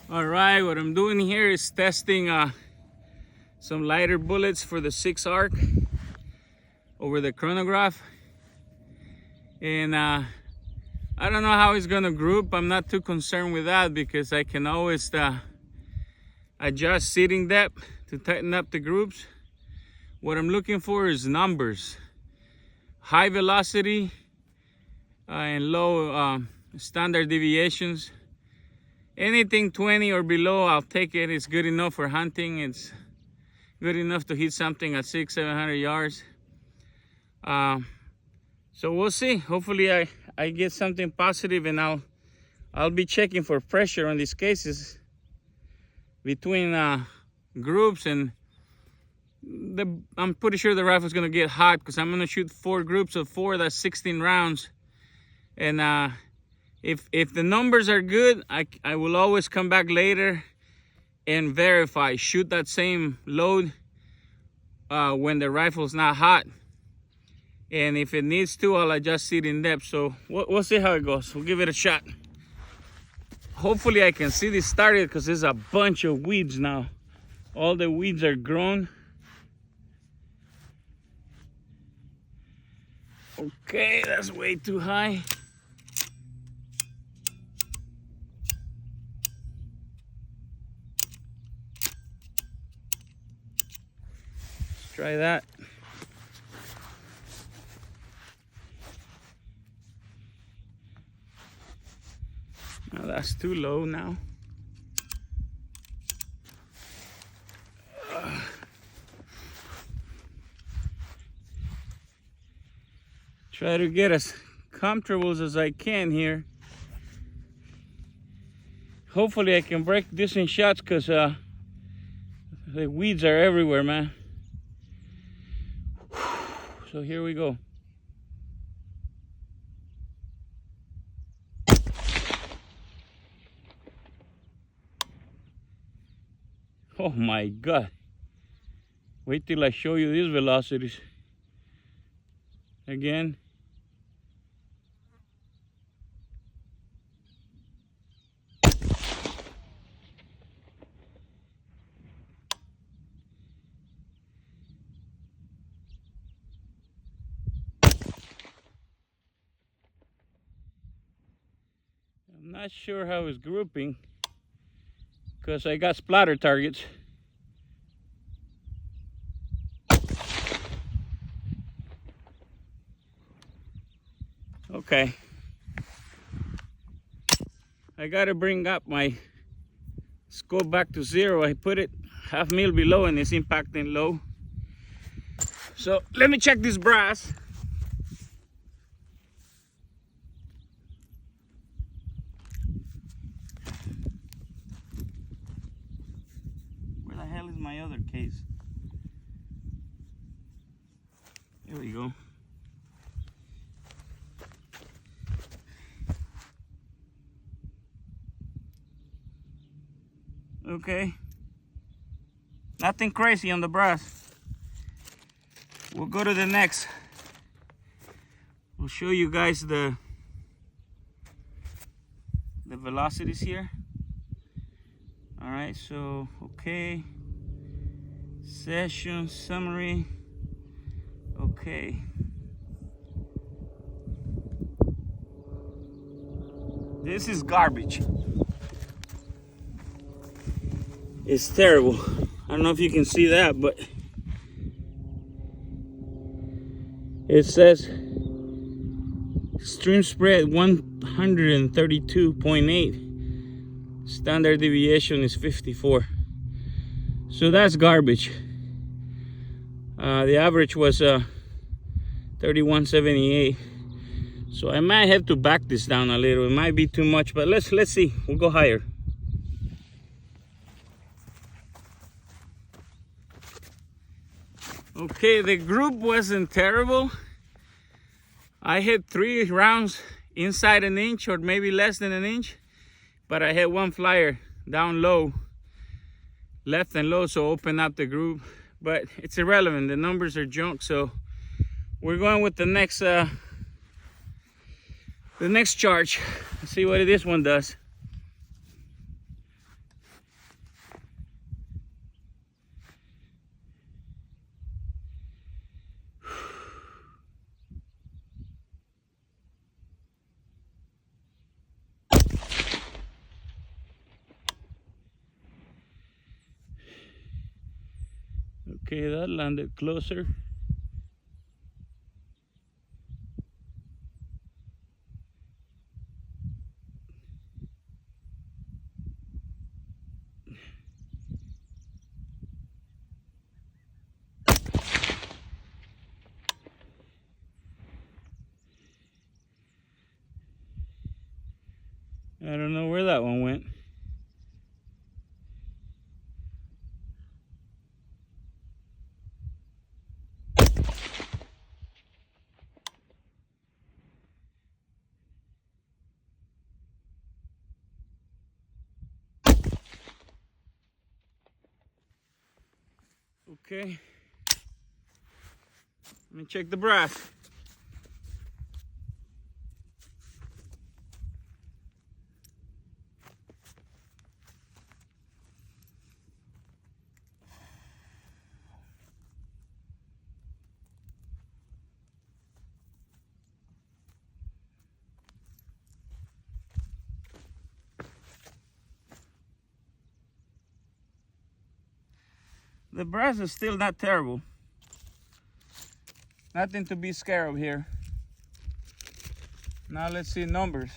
All right, what I'm doing here is testing some lighter bullets for the 6 arc over the chronograph. And I don't know how it's gonna group. I'm not too concerned with that because I can always adjust seating depth to tighten up the groups. What I'm looking for is numbers. High velocity and low standard deviations. Anything 20 or below, I'll take it. It's good enough for hunting. It's good enough to hit something at 600-700 yards. So we'll see. Hopefully I get something positive, and I'll be checking for pressure on these cases between groups, and I'm pretty sure the rifle's gonna get hot because I'm gonna shoot 4 groups of 4. That's 16 rounds. And if the numbers are good, I will always come back later and verify, shoot that same load when the rifle's not hot. And if it needs to, I'll adjust seating depth. So we'll see how it goes. We'll give it a shot. Hopefully I can see this started because there's a bunch of weeds now. All the weeds are grown. Okay, that's way too high. Let's try that. No, that's too low now. Try to get as comfortable as I can here. Hopefully I can break decent shots because the weeds are everywhere, man. So here we go. Oh my God. Wait till I show you these velocities. Again. I'm not sure how it's grouping because I got splatter targets. Okay. I gotta bring up my scope back to 0. I put it half mil below and it's impacting low. So let me check this brass. Where the hell is my other case? Here we go. Okay, nothing crazy on the brass. We'll go to the next. We'll show you guys the velocities here. All right, so okay, session summary. Okay, this is garbage. It's terrible. I don't know if you can see that, but it says stream spread 132.8. Standard deviation is 54. So that's garbage. The average was 31.78. So I might have to back this down a little. It might be too much, but let's see. We'll go higher. Okay, the group wasn't terrible. I hit 3 rounds inside an inch or maybe less than an inch, but I had one flyer down low, left and low, so open up the group. But it's irrelevant, the numbers are junk. So we're going with the next charge. Let's see what this one does. Okay, that landed closer. I don't know where that one went. Okay, let me check the brass. The brass is still not terrible. Nothing to be scared of here. Now let's see numbers.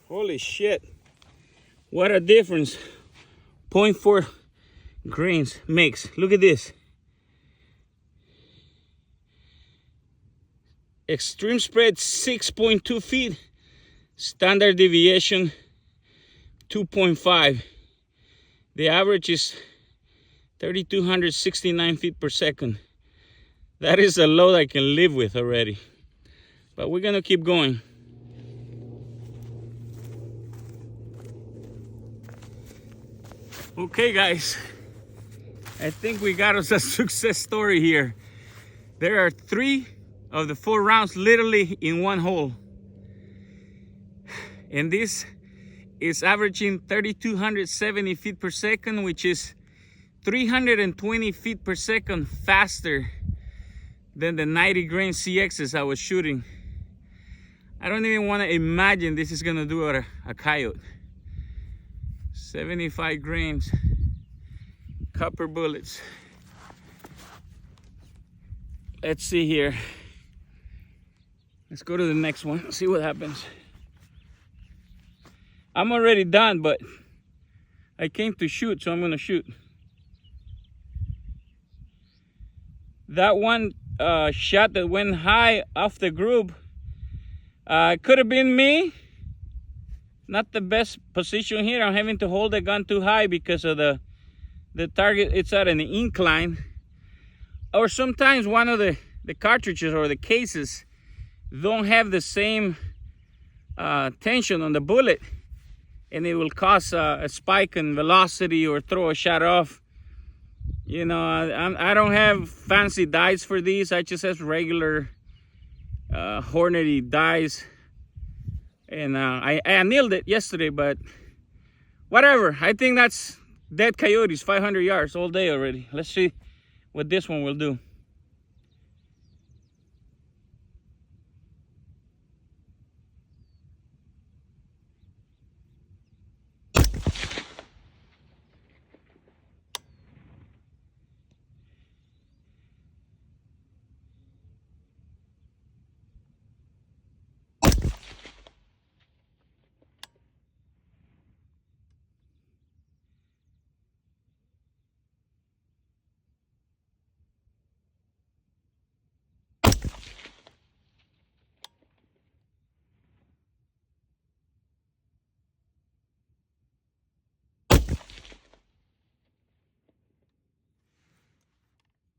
Holy shit. What a difference 0.4 grains makes. Look at this. Extreme spread 6.2 feet. Standard deviation 2.5. The average is 3,269 feet per second. That is a load I can live with already. But we're gonna keep going. Okay guys, I think we got us a success story here. There are 3 of the 4 rounds literally in one hole. And this is averaging 3,270 feet per second, which is 320 feet per second faster than the 90 grain CXs I was shooting. I don't even want to imagine this is gonna do at a coyote. 75 grains, copper bullets. Let's see here. Let's go to the next one, see what happens. I'm already done, but I came to shoot, so I'm gonna shoot. That one shot that went high off the group, could have been me. Not the best position here. I'm having to hold the gun too high because of the target. It's at an incline. Or sometimes one of the cartridges or the cases don't have the same tension on the bullet, and it will cause a spike in velocity or throw a shot off. You know, I don't have fancy dies for these. I just have regular Hornady dies. And I nailed it yesterday, but whatever. I think that's dead coyotes, 500 yards all day already. Let's see what this one will do.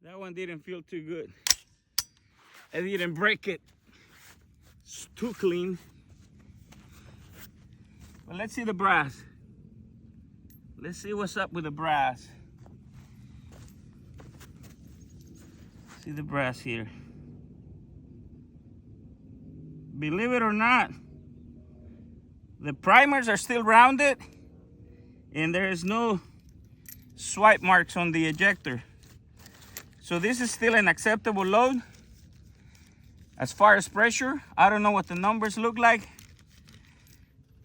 That one didn't feel too good. I didn't break it. It's too clean. But let's see the brass. Let's see what's up with the brass. See the brass here. Believe it or not, The primers are still rounded, and there is no swipe marks on the ejector. So this is still an acceptable load. As far as pressure, I don't know what the numbers look like,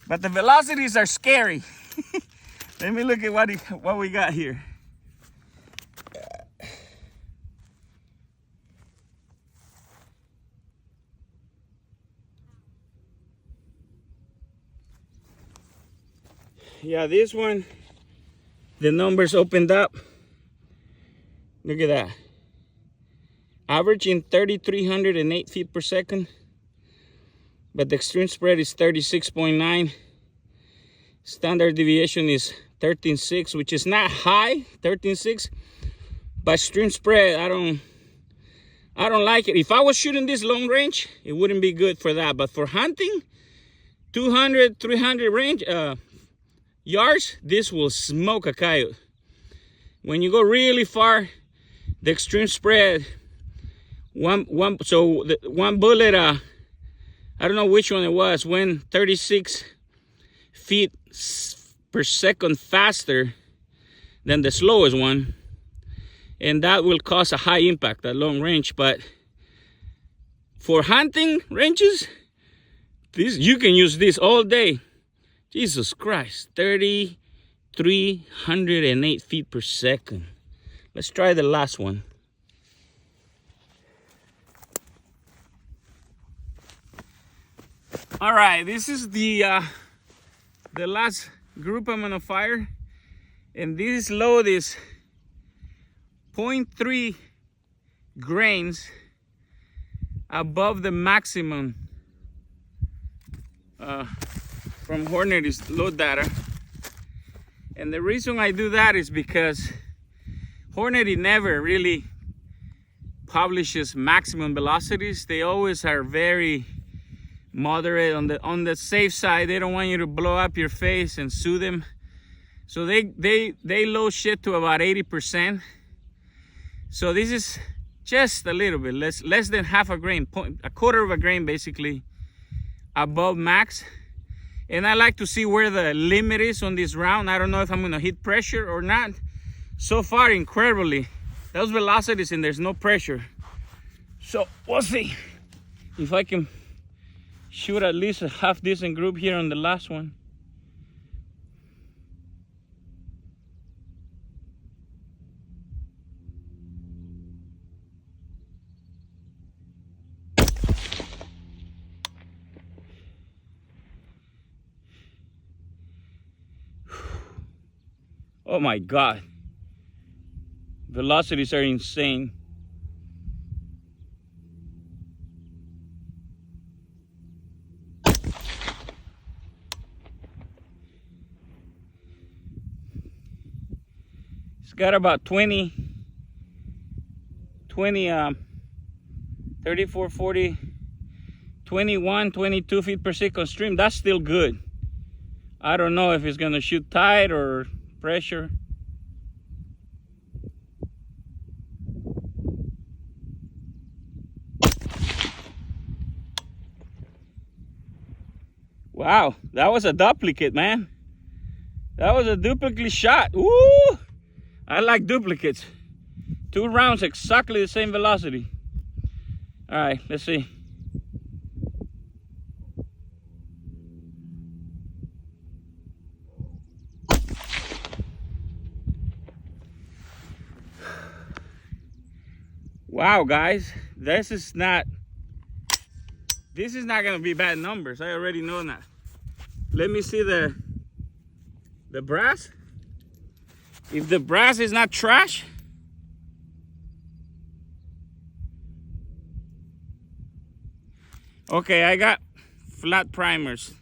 but the velocities are scary. Let me look at what we got here. Yeah, this one, the numbers opened up. Look at that. Averaging 3,308 feet per second, but the extreme spread is 36.9. Standard deviation is 13.6, which is not high, 13.6, but extreme spread, I don't like it. If I was shooting this long range, it wouldn't be good for that, but for hunting, 200, 300 range, yards, this will smoke a coyote. When you go really far, the extreme spread, one bullet, I don't know which one it was, went 36 feet per second faster than the slowest one, and that will cause a high impact at long range. But for hunting ranges, you can use this all day. Jesus Christ, 3,308 feet per second. Let's try the last one. All right, this is the last group I'm gonna fire, and this load is 0.3 grains above the maximum from Hornady's load data. And the reason I do that is because Hornady never really publishes maximum velocities. They always are very moderate, on the safe side. They don't want you to blow up your face and sue them. So they load shit to about 80%. So this is just a little bit less than half a grain, a quarter of a grain basically above max. And I like to see where the limit is on this round. I don't know if I'm gonna hit pressure or not. So far, incredibly, those velocities and there's no pressure. So we'll see if I can shoot at least a half decent group here on the last one. Oh my God. Velocities are insane. It's got about 34, 40, 21, 22 feet per second stream. That's still good. I don't know if it's gonna shoot tight or pressure. Wow, that was a duplicate, man. That was a duplicate shot. Ooh, I like duplicates. 2 rounds, exactly the same velocity. All right, let's see. Wow, guys, this is not gonna be bad numbers. I already know that. Let me see the brass. If the brass is not trash, okay, I got flat primers.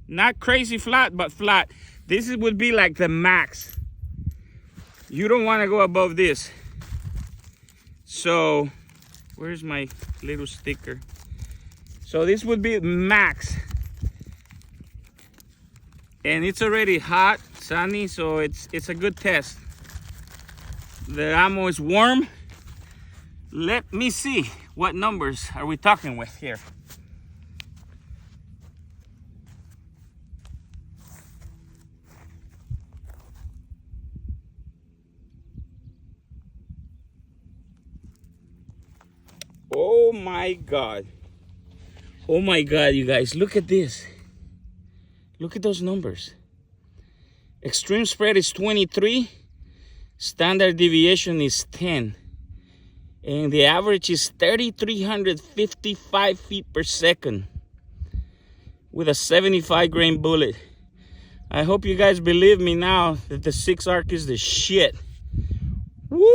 Not crazy flat, but flat. This would be like the max. You don't want to go above this. So, where's my little sticker? So this would be max. And it's already hot, sunny, so it's a good test. The ammo is warm. Let me see, what numbers are we talking with here? Oh my God. Oh my God, you guys, look at this. Look at those numbers. Extreme spread is 23. Standard deviation is 10. And the average is 3,355 feet per second with a 75 grain bullet. I hope you guys believe me now that the 6 arc is the shit. Woo!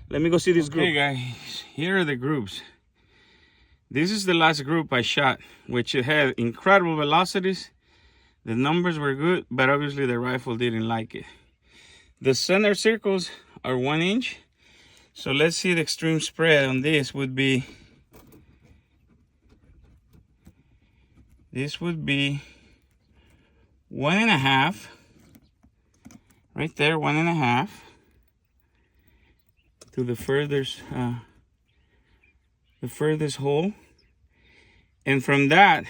Let me go see this group. Okay guys, here are the groups. This is the last group I shot, which it had incredible velocities. The numbers were good, but obviously the rifle didn't like it. The center circles are 1 inch. So let's see, the extreme spread on this would be, this would be 1.5, right there, 1.5 to the furthest hole. And from that,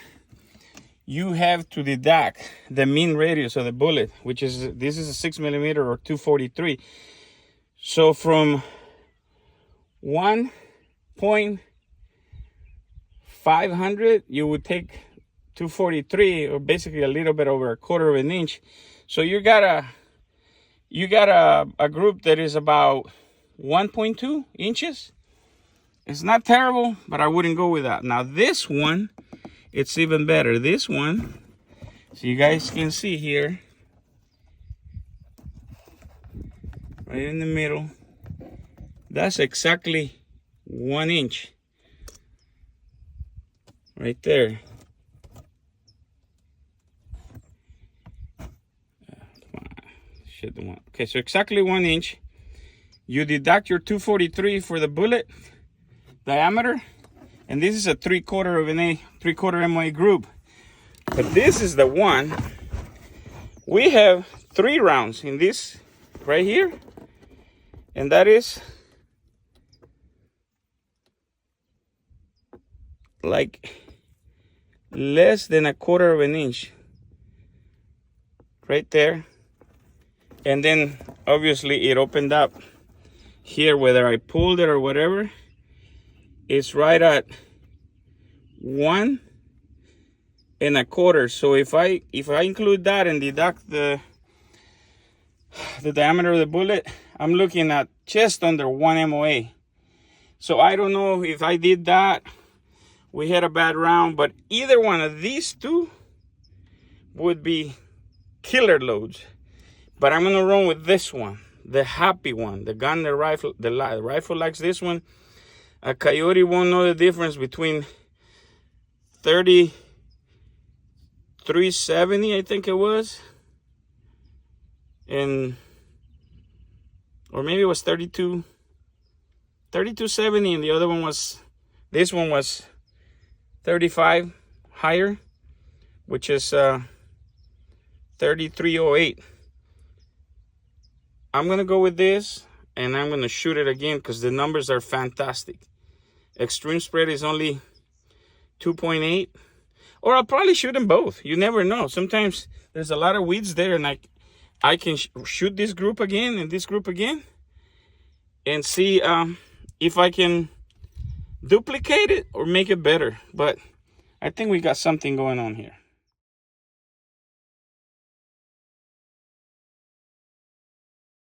you have to deduct the mean radius of the bullet, which is, this is a 6mm or 243. So from 1.500, you would take 243, or basically a little bit over 1/4 inch. So you got a group that is about 1.2 inches. It's not terrible, but I wouldn't go with that. Now this one, it's even better. This one, so you guys can see here, right in the middle, that's exactly 1 inch. Right there. Okay, so exactly 1 inch. You deduct your 243 for the bullet diameter, and this is a 3/4 MOA group. But this is the one. We have 3 rounds in this right here, and that is like less than 1/4 inch right there. And then obviously it opened up here, whether I pulled it or whatever, it's right at 1.25. So if I include that and deduct the diameter of the bullet, I'm looking at just under 1 MOA. So I don't know if I did that, we had a bad round, but either one of these two would be killer loads. But I'm gonna run with this one, the happy one, the gun, the rifle likes this one. A coyote won't know the difference between 3370, I think it was, and, or maybe it was 3270, and the other one was, this one was 35 higher, which is 3308. I'm gonna go with this, and I'm gonna shoot it again because the numbers are fantastic. Extreme spread is only 2.8, or I'll probably shoot them both. You never know. Sometimes there's a lot of weeds there, and I can shoot this group again and this group again, and see if I can duplicate it or make it better. But I think we got something going on here.